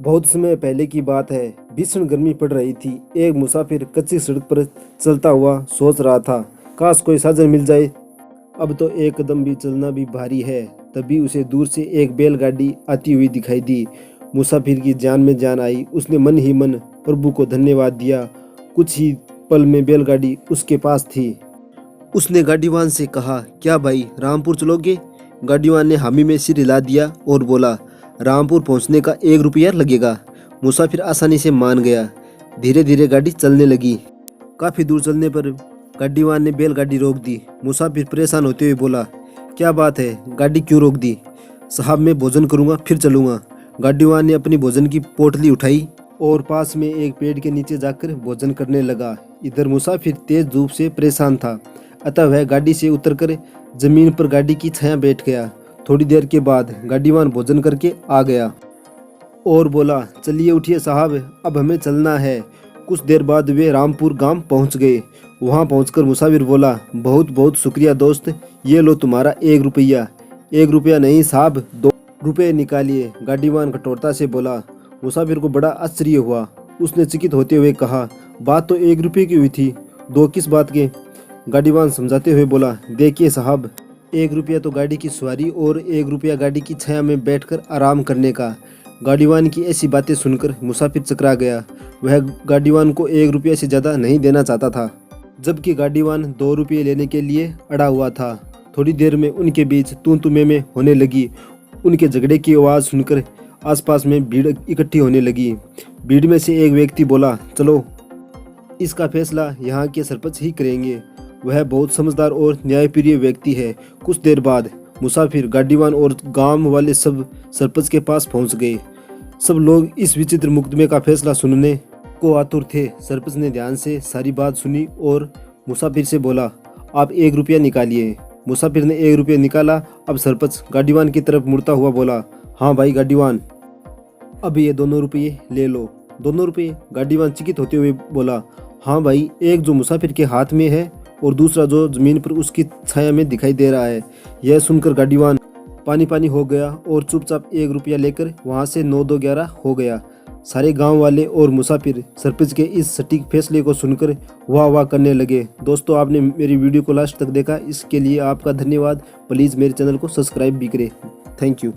बहुत समय पहले की बात है। भीषण गर्मी पड़ रही थी। एक मुसाफिर कच्ची सड़क पर चलता हुआ सोच रहा था, काश कोई साधन मिल जाए। अब तो एक कदम भी चलना भी भारी है। तभी उसे दूर से एक बैलगाड़ी आती हुई दिखाई दी। मुसाफिर की जान में जान आई। उसने मन ही मन प्रभु को धन्यवाद दिया। कुछ ही पल में बैलगाड़ी उसके पास थी। उसने गाड़ीवान से कहा, क्या भाई रामपुर चलोगे? गाड़ीवान ने हामी में सिर हिला दिया और बोला, रामपुर पहुंचने का 1 रुपया लगेगा। मुसाफिर आसानी से मान गया। धीरे धीरे गाड़ी चलने लगी। काफ़ी दूर चलने पर गाड़ीवान ने बैलगाड़ी रोक दी। मुसाफिर परेशान होते हुए बोला, क्या बात है, गाड़ी क्यों रोक दी? साहब मैं भोजन करूंगा फिर चलूंगा। गाड़ीवान ने अपनी भोजन की पोटली उठाई और पास में एक पेड़ के नीचे जाकर भोजन करने लगा। इधर मुसाफिर तेज धूप से परेशान था, अतः वह गाड़ी से उतरकर जमीन पर गाड़ी की छाया बैठ गया। थोड़ी देर के बाद गाड़ीवान भोजन करके आ गया और बोला, चलिए उठिए साहब, अब हमें चलना है। कुछ देर बाद वे रामपुर गांव पहुंच गए। वहां पहुंचकर मुसाफिर बोला, बहुत बहुत शुक्रिया दोस्त, ये लो तुम्हारा 1 रुपया। 1 रुपया नहीं साहब, 2 रुपये निकालिए, गाड़ीवान कठोरता से बोला। मुसाफिर को बड़ा आश्चर्य हुआ। उसने चकित होते हुए कहा, बात तो 1 रुपये की हुई थी, 2 किस बात के? गाड़ीवान समझाते हुए बोला, देखिए साहब, 1 रुपया तो गाड़ी की सवारी और 1 रुपया गाड़ी की छाया में बैठकर आराम करने का। गाड़ीवान की ऐसी बातें सुनकर मुसाफिर चकरा गया। वह गाड़ीवान को 1 रुपया से ज़्यादा नहीं देना चाहता था, जबकि गाड़ीवान 2 रुपये लेने के लिए अड़ा हुआ था। थोड़ी देर में उनके बीच तू में होने लगी। उनके झगड़े की आवाज़ सुनकर आसपास में भीड़ इकट्ठी होने लगी। भीड़ में से एक व्यक्ति बोला, चलो इसका फैसला यहाँ के सरपंच ही करेंगे। वह बहुत समझदार और न्यायप्रिय व्यक्ति है। कुछ देर बाद मुसाफिर, गाड़ीवान और गांव वाले सब सरपंच के पास पहुंच गए। सब लोग इस विचित्र मुकदमे का फैसला सुनने को आतुर थे। सरपंच ने ध्यान से सारी बात सुनी और मुसाफिर से बोला, आप 1 रुपया निकालिए। मुसाफिर ने 1 रुपया निकाला। अब सरपंच गाड़ीवान की तरफ मुड़ता हुआ बोला, हाँ भाई गाड़ीवान, अब ये दोनों रुपये ले लो। 2 रुपये? गाड़ीवान चकित होते हुए बोला, हाँ भाई, एक जो मुसाफिर के हाथ में है और दूसरा जो जमीन पर उसकी छाया में दिखाई दे रहा है। यह सुनकर गाड़ीवान पानी पानी हो गया और चुपचाप 1 रुपया लेकर वहां से 9 2 11 हो गया। सारे गांव वाले और मुसाफिर सरपंच के इस सटीक फैसले को सुनकर वाह वाह करने लगे। दोस्तों, आपने मेरी वीडियो को लास्ट तक देखा, इसके लिए आपका धन्यवाद। प्लीज़ मेरे चैनल को सब्सक्राइब भी करें। Thank you.